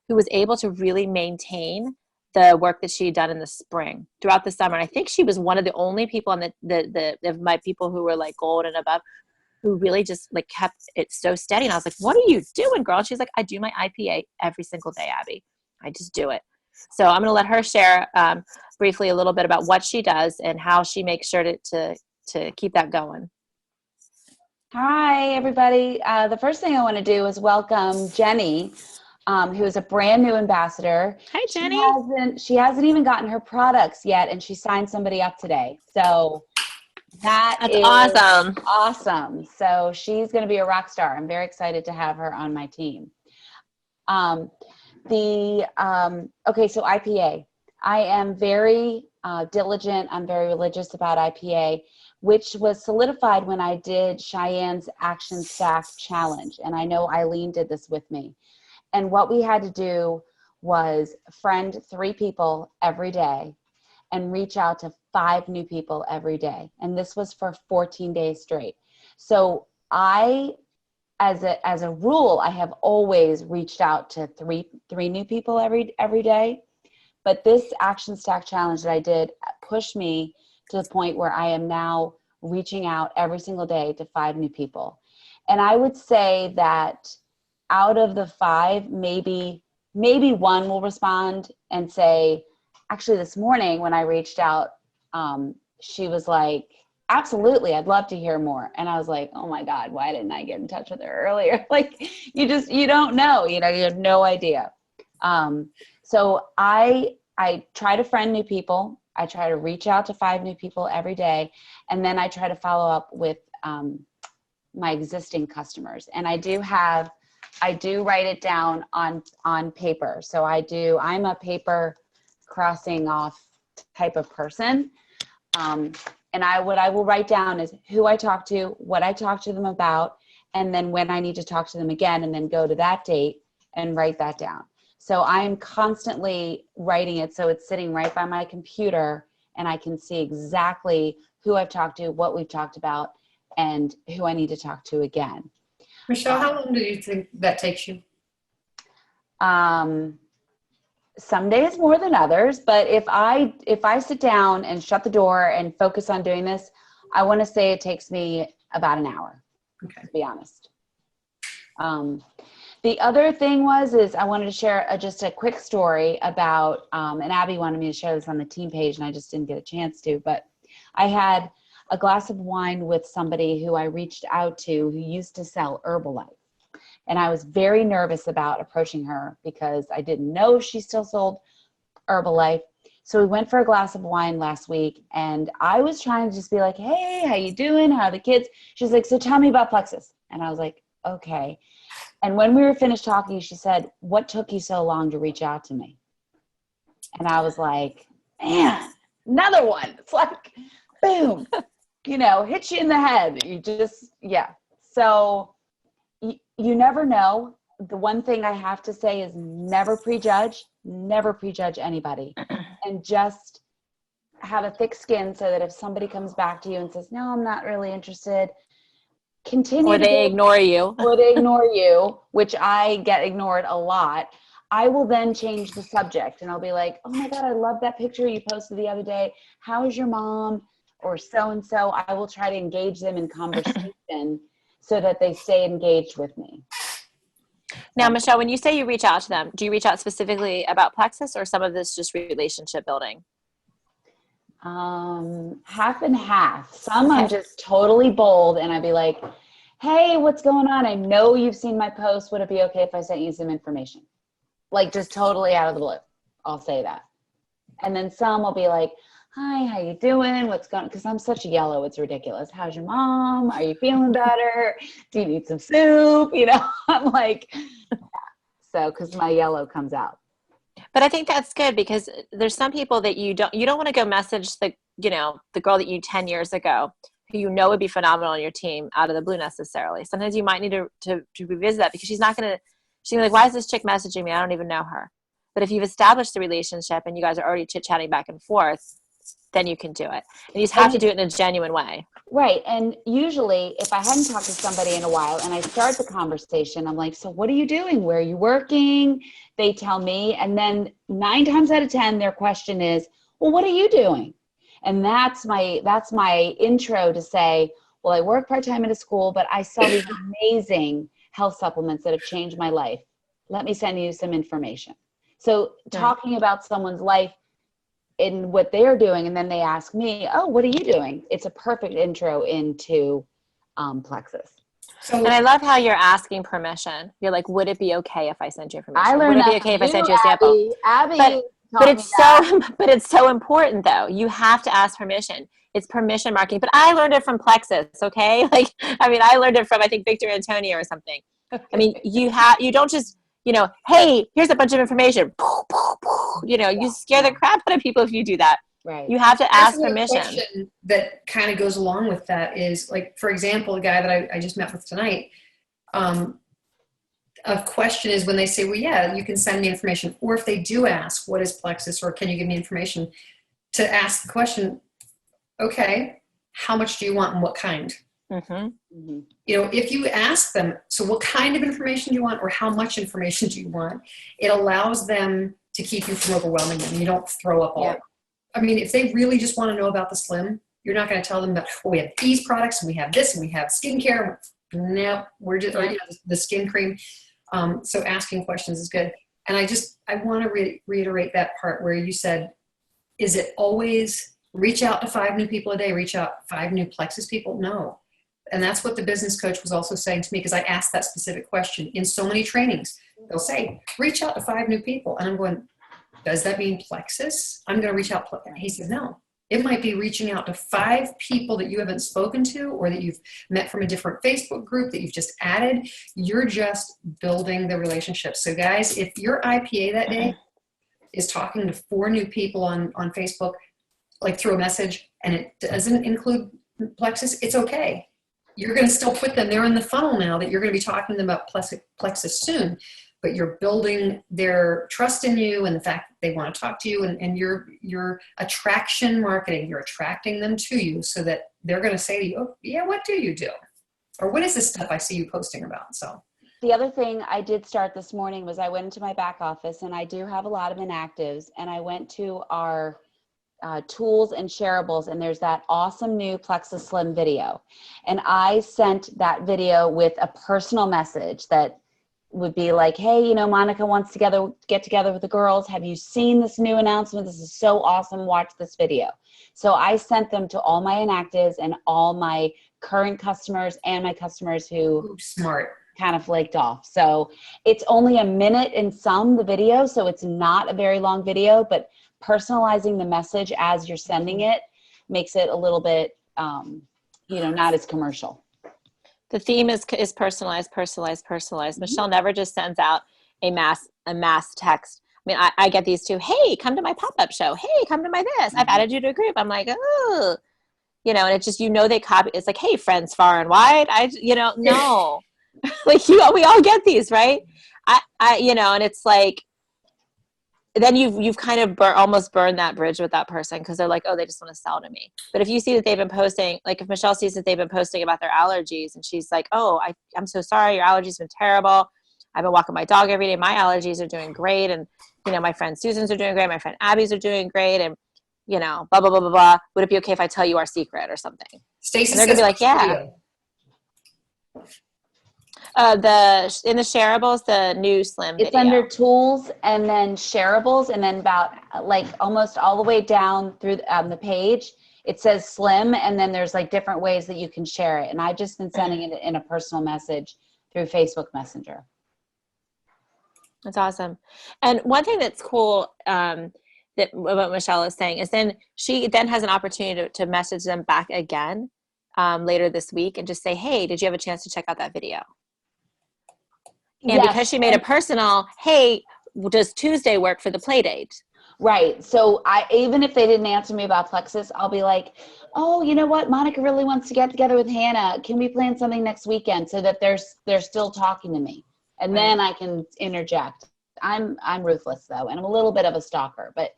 who was able to really maintain the work that she had done in the spring throughout the summer. And I think she was one of the only people on of my people who were like gold and above, who really just like kept it so steady. And I was like, what are you doing, girl? And she's like, I do my IPA every single day, Abby. I just do it. So I'm going to let her share briefly a little bit about what she does and how she makes sure to keep that going. Hi, everybody. The first thing I want to do is welcome Jenny, who is a brand new ambassador. Hi, Jenny. She hasn't even gotten her products yet, and she signed somebody up today. So that's awesome. Awesome. So she's going to be a rock star. I'm very excited to have her on my team. Okay, so IPA. I am very diligent. I'm very religious about IPA, which was solidified when I did Cheyenne's Action Stack Challenge. And I know Eileen did this with me. And what we had to do was friend 3 people every day and reach out to 5 new people every day. And this was for 14 days straight. So as a rule, I have always reached out to three new people every day. But this Action Stack Challenge that I did pushed me to the point where I am now reaching out every single day to 5 new people. And I would say that out of the 5, maybe 1 will respond and say, actually this morning when I reached out, she was like, absolutely, I'd love to hear more. And I was like, oh my God, why didn't I get in touch with her earlier? Like, you don't know, you have no idea. So I try to friend new people. I try to reach out to 5 new people every day. And then I try to follow up with my existing customers. And I do write it down on paper. So I'm a paper crossing off type of person. And what I will write down is who I talk to, what I talk to them about, and then when I need to talk to them again, and then go to that date and write that down. So I'm constantly writing it so it's sitting right by my computer and I can see exactly who I've talked to, what we've talked about, and who I need to talk to again. Michelle, how long do you think that takes you? Some days more than others, but if I sit down and shut the door and focus on doing this, I want to say it takes me about an hour, to be honest. The other thing is I wanted to share just a quick story about, and Abby wanted me to share this on the team page and I just didn't get a chance to, but I had a glass of wine with somebody who I reached out to who used to sell Herbalife. And I was very nervous about approaching her because I didn't know she still sold Herbalife. So we went for a glass of wine last week and I was trying to just be like, hey, how you doing? How are the kids? She's like, so tell me about Plexus. And I was like, okay. And when we were finished talking, she said, what took you so long to reach out to me? And I was like, man, another one. It's like, boom, hits you in the head. You just, yeah. So you never know. The one thing I have to say is never prejudge anybody, and just have a thick skin so that if somebody comes back to you and says, no, I'm not really interested, continue. Or they ignore you. Or they ignore you, which I get ignored a lot. I will then change the subject and I'll be like, oh my God, I love that picture you posted the other day. How's your mom? Or so-and-so. I will try to engage them in conversation so that they stay engaged with me. Now, Michelle, when you say you reach out to them, do you reach out specifically about Plexus or some of this just relationship building? Half and half. Some I'm just totally bold and I'd be like, hey, what's going on? I know you've seen my post. Would it be okay if I sent you some information? Like just totally out of the blue. I'll say that. And then some will be like, hi, how you doing? What's going on? Because I'm such a yellow, it's ridiculous. How's your mom? Are you feeling better? Do you need some soup? I'm like, yeah. So, because my yellow comes out. But I think that's good because there's some people that you don't want to go message the girl that you 10 years ago who would be phenomenal on your team out of the blue necessarily. Sometimes you might need to revisit that because she's going to be like, why is this chick messaging me? I don't even know her. But if you've established the relationship and you guys are already chit-chatting back and forth, then you can do it. And you just have to do it in a genuine way. Right. And usually if I hadn't talked to somebody in a while and I start the conversation, I'm like, so what are you doing? Where are you working? They tell me. And then 9 times out of 10, their question is, well, what are you doing? And that's my intro to say, well, I work part-time at a school, but I sell these amazing health supplements that have changed my life. Let me send you some information. So talking about someone's life in what they're doing, and then they ask me, oh, what are you doing? It's a perfect intro into Plexus. And I love how you're asking permission. You're like, would it be okay if I sent you information? I learned would it be that okay if from I sent you, you a sample? Abby But it's so important though. You have to ask permission. It's permission marketing. But I learned it from Plexus, okay? Like, I mean, I learned it from, I think, Victor Antonio or something. I mean, you don't just, hey, here's a bunch of information. You scare the crap out of people if you do that. Right. You have to ask Actually, a permission. question that kind of goes along with that is, like, for example, the guy that I just met with tonight, a question is when they say, well, yeah, you can send me information. Or if they do ask, what is Plexus, or can you give me information, to ask the question, okay, how much do you want and what kind? If you ask them, so what kind of information do you want, or how much information do you want, it allows them to keep you from overwhelming them. You don't throw up all. I mean, if they really just want to know about the Slim, you're not going to tell them that, we have these products and we have this and we have skincare. No, we're just, or, the skin cream. So asking questions is good. And I want to reiterate that part where you said, is it always reach out to 5 new people a day, reach out 5 new Plexus people? No. And that's what the business coach was also saying to me, because I asked that specific question in so many trainings. They'll say, reach out to 5 new people. And I'm going, does that mean Plexus? I'm going to reach out. He said, no. It might be reaching out to 5 people that you haven't spoken to, or that you've met from a different Facebook group that you've just added. You're just building the relationship. So guys, if your IPA that day is talking to 4 new people on Facebook, like through a message, and it doesn't include Plexus, it's okay. You're going to still put them there in the funnel now that you're going to be talking to them about Plexus soon. But you're building their trust in you and the fact that they want to talk to you, and your attraction marketing, you're attracting them to you so that they're going to say to you, oh, yeah, what do you do? Or what is this stuff I see you posting about? So the other thing I did start this morning was I went into my back office, and I do have a lot of inactives, and I went to our tools and shareables, and there's that awesome new Plexus Slim video. And I sent that video with a personal message that would be like, hey, Monica wants to get together with the girls. Have you seen this new announcement? This is so awesome. Watch this video. So I sent them to all my inactives and all my current customers and my customers who kind of flaked off. So it's only a minute in the video. So it's not a very long video, but personalizing the message as you're sending it makes it a little bit, not as commercial. The theme is personalized. Michelle never just sends out a mass text. I mean, I get these too. Hey, come to my pop-up show. Hey, come to my this. I've added you to a group. I'm like, oh, and it's just, they copy. It's like, hey, friends far and wide. No, like we all get these, right? And it's like, then you've kind of almost burned that bridge with that person, because they're like, oh, they just want to sell to me. But if you see that they've been posting, like if Michelle sees that they've been posting about their allergies, and she's like, oh, I'm so sorry, your allergies have been terrible. I've been walking my dog every day. My allergies are doing great. And, my friend Susan's are doing great. My friend Abby's are doing great. And, blah, blah, blah, blah, blah. Would it be okay if I tell you our secret or something? Stacey, and they're going to be like, yeah. In the shareables, the new Slim video. It's under tools and then shareables, and then about like almost all the way down through the page, it says Slim, and then there's like different ways that you can share it. And I've just been sending it in a personal message through Facebook Messenger. That's awesome. And one thing that's cool that what Michelle is saying is then she then has an opportunity to message them back again later this week and just say, hey, did you have a chance to check out that video? And because she made it personal, hey, does Tuesday work for the play date? Right. So even if they didn't answer me about Plexus, I'll be like, oh, you know what? Monica really wants to get together with Hannah. Can we plan something next weekend, so that they're still talking to me? And then I can interject. I'm ruthless though, and I'm a little bit of a stalker, but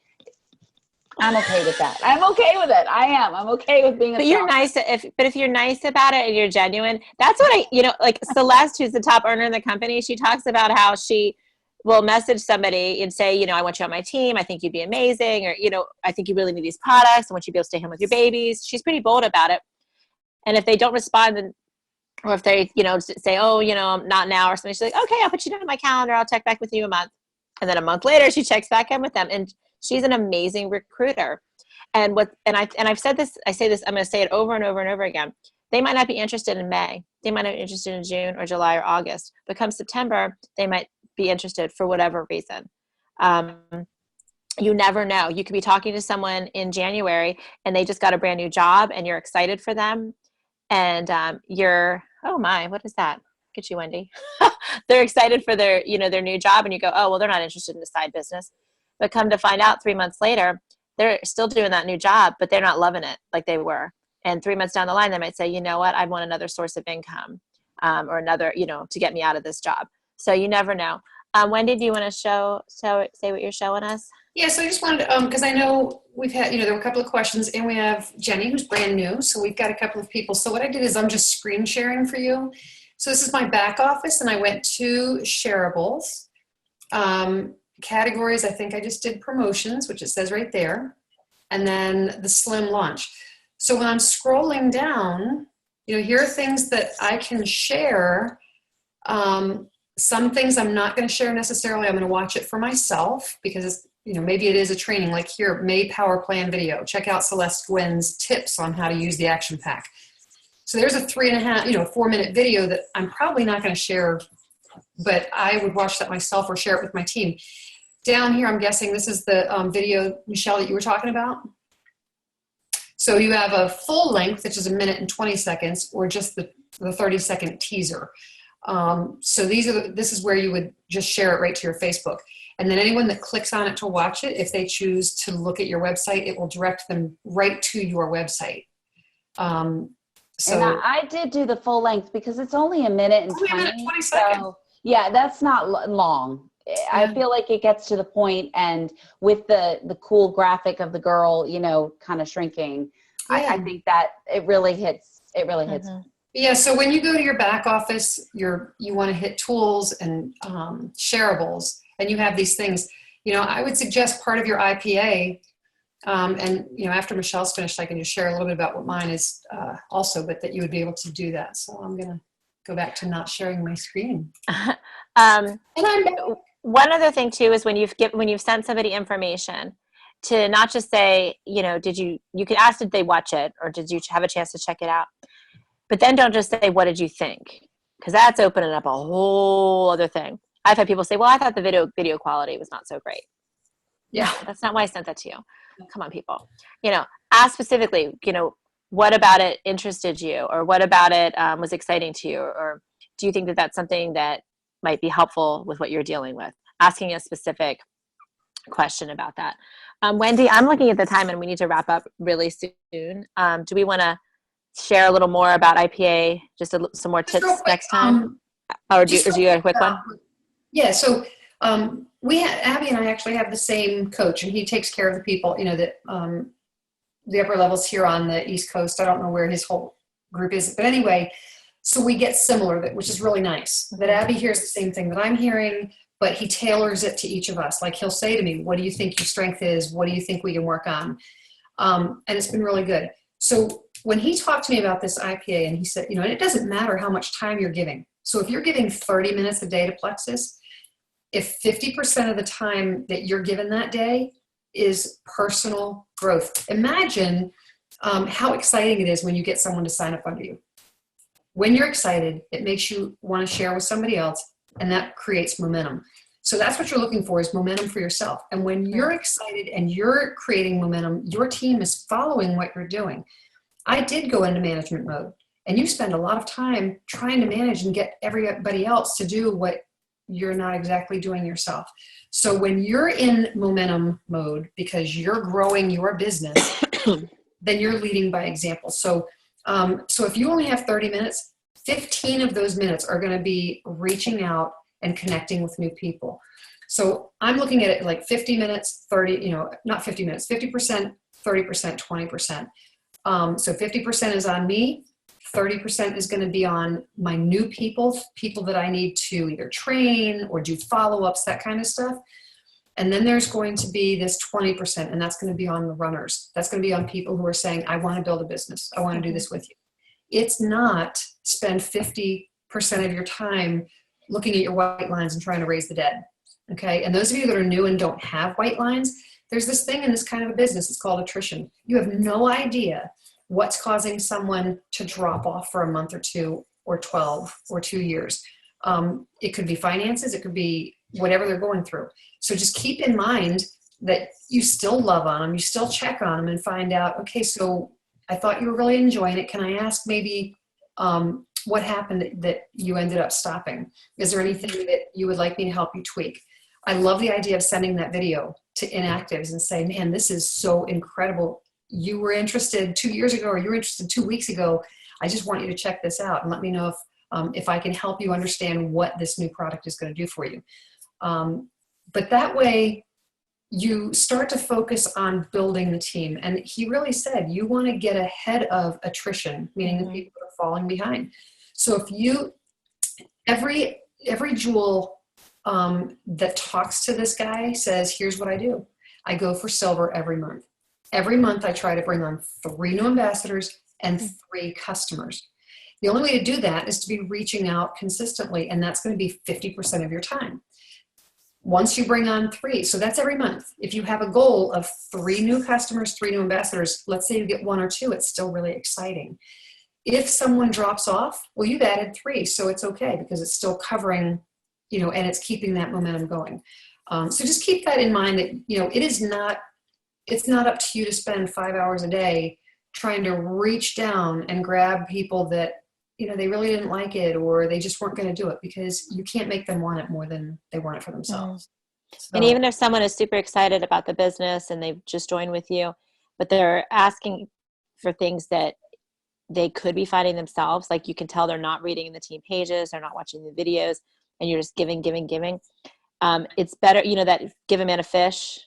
I'm okay with that. I'm okay with it. I am. I'm okay with being a But stalker. you're nice if you're nice about it and you're genuine, that's what like Celeste, who's the top earner in the company, she talks about how she will message somebody and say, I want you on my team. I think you'd be amazing. Or, I think you really need these products. I want you to be able to stay home with your babies. She's pretty bold about it. And if they don't respond, then, or if they, say, oh, not now or something, she's like, okay, I'll put you down on my calendar. I'll check back with you in a month. And then a month later, she checks back in with them, and she's an amazing recruiter. And I've said this, I say this, I'm going to say it over and over and over again. They might not be interested in May. They might not be interested in June or July or August. But come September, they might be interested for whatever reason. You never know. You could be talking to someone in January and they just got a brand new job and you're excited for them. And oh my, what is that? Look at you, Wendy. They're excited for their new job, and you go, oh, well, they're not interested in a side business. But come to find out 3 months later, they're still doing that new job, but they're not loving it like they were. And 3 months down the line, they might say, you know what, I want another source of income, or another, to get me out of this job. So you never know. Wendy, do you want to say what you're showing us? Yeah, so I just wanted to, because I know we've had, there were a couple of questions, and we have Jenny, who's brand new. So we've got a couple of people. So what I did is I'm just screen sharing for you. So this is my back office, and I went to shareables. Categories, I think I just did promotions, which it says right there. And then the slim launch. So when I'm scrolling down, here are things that I can share. Some things I'm not going to share necessarily. I'm going to watch it for myself because it's, maybe it is a training, like here, May Power Plan video. Check out Celeste Gwynn's tips on how to use the action pack. So there's a 4-minute video that I'm probably not going to share, but I would watch that myself or share it with my team. Down here, I'm guessing this is the video, Michelle, that you were talking about. So you have a full length, which is 1 minute and 20 seconds, or just the 30-second teaser. So this is where you would just share it right to your Facebook. And then anyone that clicks on it to watch it, if they choose to look at your website, it will direct them right to your website. And I did do the full length because it's only 1 minute and 20 seconds. So, yeah, that's not long. Yeah. I feel like it gets to the point, and with the cool graphic of the girl, kind of shrinking, yeah. I think that it really hits. It really hits. Yeah, so when you go to your back office, you want to hit tools and shareables, and you have these things. I would suggest part of your IPA, and after Michelle's finished, I can just share a little bit about what mine is also, but that you would be able to do that. So I'm gonna go back to not sharing my screen. And one other thing too is when you've sent somebody information, to not just say, you could ask, did they watch it, or did you have a chance to check it out? But then don't just say, what did you think? Because that's opening up a whole other thing. I've had people say, well, I thought the video quality was not so great. Yeah, that's not why I sent that to you. Come on, people. Ask specifically, what about it interested you, or what about it was exciting to you, or do you think that that's something that might be helpful with what you're dealing with? Asking a specific question about that. Wendy, I'm looking at the time and we need to wrap up really soon. Do we want to share a little more about IPA, just some more tips next time? Or do you have a quick one? Yeah, so Abby and I actually have the same coach, and he takes care of the people, that the upper levels here on the East Coast. I don't know where his whole group is, but anyway, so we get similar, which is really nice. That Abby hears the same thing that I'm hearing, but he tailors it to each of us. Like he'll say to me, what do you think your strength is? What do you think we can work on? And it's been really good. So when he talked to me about this IPA, and he said, and it doesn't matter how much time you're giving. So if you're giving 30 minutes a day to Plexus, if 50% of the time that you're given that day is personal growth, imagine how exciting it is when you get someone to sign up under you. When you're excited, it makes you want to share with somebody else, and that creates momentum. So that's what you're looking for, is momentum for yourself. And when you're excited and you're creating momentum, your team is following what you're doing. I did go into management mode, and you spend a lot of time trying to manage and get everybody else to do what you're not exactly doing yourself. So when you're in momentum mode because you're growing your business, then you're leading by example. So if you only have 30 minutes, 15 of those minutes are going to be reaching out and connecting with new people. So I'm looking at it like 50 minutes, 30, not 50 minutes, 50%, 30%, 20%. So 50% is on me. 30% is going to be on my new people that I need to either train or do follow-ups, that kind of stuff. And then there's going to be this 20%, and that's going to be on the runners. That's going to be on people who are saying, I want to build a business. I want to do this with you. It's not spend 50% of your time looking at your white lines and trying to raise the dead. Okay. And those of you that are new and don't have white lines, there's this thing in this kind of a business. It's called attrition. You have no idea what's causing someone to drop off for a month or two or 12 or 2 years. It could be finances. It could be whatever they're going through. So just keep in mind that you still love on them. You still check on them and find out, okay, so I thought you were really enjoying it. Can I ask maybe what happened that you ended up stopping? Is there anything that you would like me to help you tweak? I love the idea of sending that video to inactives and say, man, this is so incredible. You were interested 2 years ago, or you were interested 2 weeks ago. I just want you to check this out and let me know if I can help you understand what this new product is going to do for you. But that way you start to focus on building the team. And he really said, you want to get ahead of attrition, meaning the people that are falling behind. So if you, every jewel that talks to this guy says, here's what I do. I go for silver every month. Every month I try to bring on 3 new ambassadors and 3 customers. The only way to do that is to be reaching out consistently, and that's going to be 50% of your time. Once you bring on 3, so that's every month. If you have a goal of 3 new customers, 3 new ambassadors, let's say you get 1 or 2, it's still really exciting. If someone drops off, well, you've added 3, so it's okay because it's still covering, and it's keeping that momentum going. So just keep that in mind that, it's not up to you to spend 5 hours a day trying to reach down and grab people that, they really didn't like it, or they just weren't going to do it, because you can't make them want it more than they want it for themselves. So, and even if someone is super excited about the business and they've just joined with you, but they're asking for things that they could be finding themselves, like you can tell they're not reading the team pages, they're not watching the videos, and you're just giving. It's better, that give a man a fish,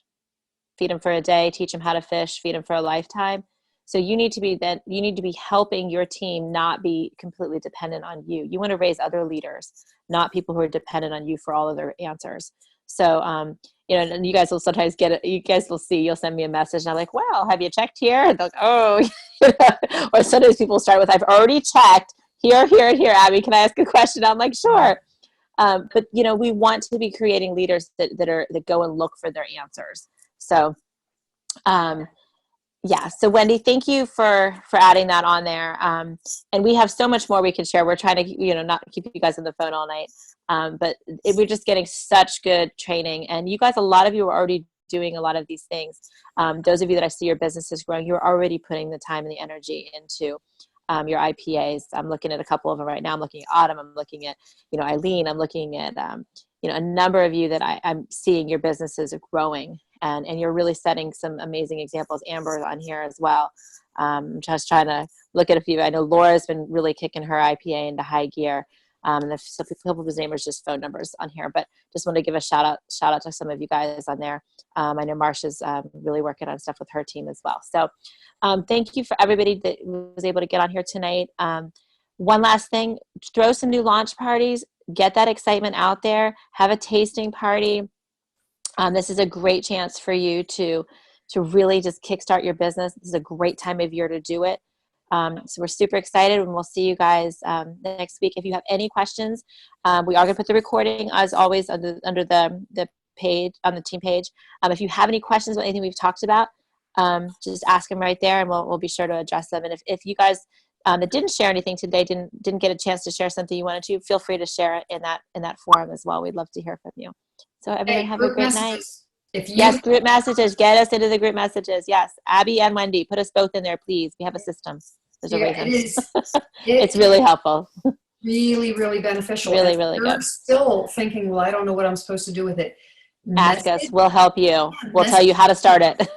feed him for a day, teach him how to fish, feed him for a lifetime. So you need to be helping your team not be completely dependent on you. You want to raise other leaders, not people who are dependent on you for all of their answers. So, and you guys will sometimes get it. You guys will see, you'll send me a message and I'm like, well, have you checked here? And they're like, oh, or sometimes people start with, I've already checked here, and here. Abby, can I ask a question? I'm like, sure. But we want to be creating leaders that go and look for their answers. So, yeah. So Wendy, thank you for adding that on there. And we have so much more we can share. We're trying to, not keep you guys on the phone all night. But we're just getting such good training, and you guys, a lot of you are already doing a lot of these things. Those of you that I see your businesses growing, you're already putting the time and the energy into your IPAs. I'm looking at a couple of them right now. I'm looking at Autumn. I'm looking at, Eileen. I'm looking at, a number of you that I'm seeing your businesses are growing. And you're really setting some amazing examples. Amber's on here as well. Just trying to look at a few. I know Laura's been really kicking her IPA into high gear. And a couple of his names are just phone numbers on here. But just want to give a shout out to some of you guys on there. I know Marsha's really working on stuff with her team as well. So thank you for everybody that was able to get on here tonight. One last thing, throw some new launch parties. Get that excitement out there. Have a tasting party. This is a great chance for you to really just kickstart your business. This is a great time of year to do it. So we're super excited, and we'll see you guys next week. If you have any questions, we are going to put the recording, as always, under the page, on the team page. If you have any questions about anything we've talked about, just ask them right there, and we'll be sure to address them. And if you guys that didn't share anything today, didn't get a chance to share something you wanted to, feel free to share it in that forum as well. We'd love to hear from you. So everyone have a great night. Yes, group messages. Get us into the group messages. Yes, Abby and Wendy, put us both in there, please. We have a system. There's a reason. It is. It's really helpful. Really, really beneficial. Really, if really you're good. Still thinking, well, I don't know what I'm supposed to do with it. Ask us. We'll help you. We'll tell you how to start it.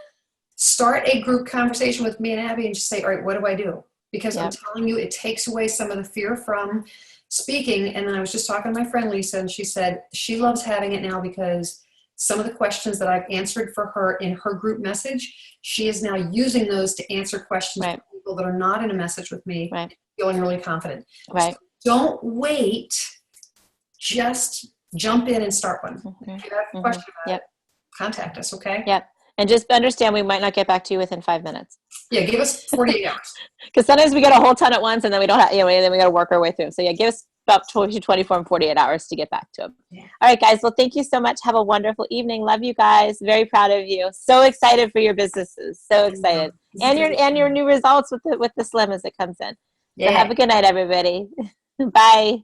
Start a group conversation with me and Abby and just say, all right, what do I do? Because I'm telling you, it takes away some of the fear from speaking. And then I was just talking to my friend Lisa, and she said she loves having it now because some of the questions that I've answered for her in her group message, she is now using those to answer questions from people that are not in a message with me, feeling really confident. Right. So don't wait. Just jump in and start one. If you have a question about it, contact us, okay? Yep. And just understand we might not get back to you within 5 minutes. Yeah, give us 48 hours. Because sometimes we get a whole ton at once, and then we don't have, then we got to work our way through. So yeah, give us about 24 and 48 hours to get back to them. Yeah. All right, guys. Well, thank you so much. Have a wonderful evening. Love you guys. Very proud of you. So excited for your businesses. So excited. And your new results with the Slim as it comes in. Yeah. So have a good night, everybody. Bye.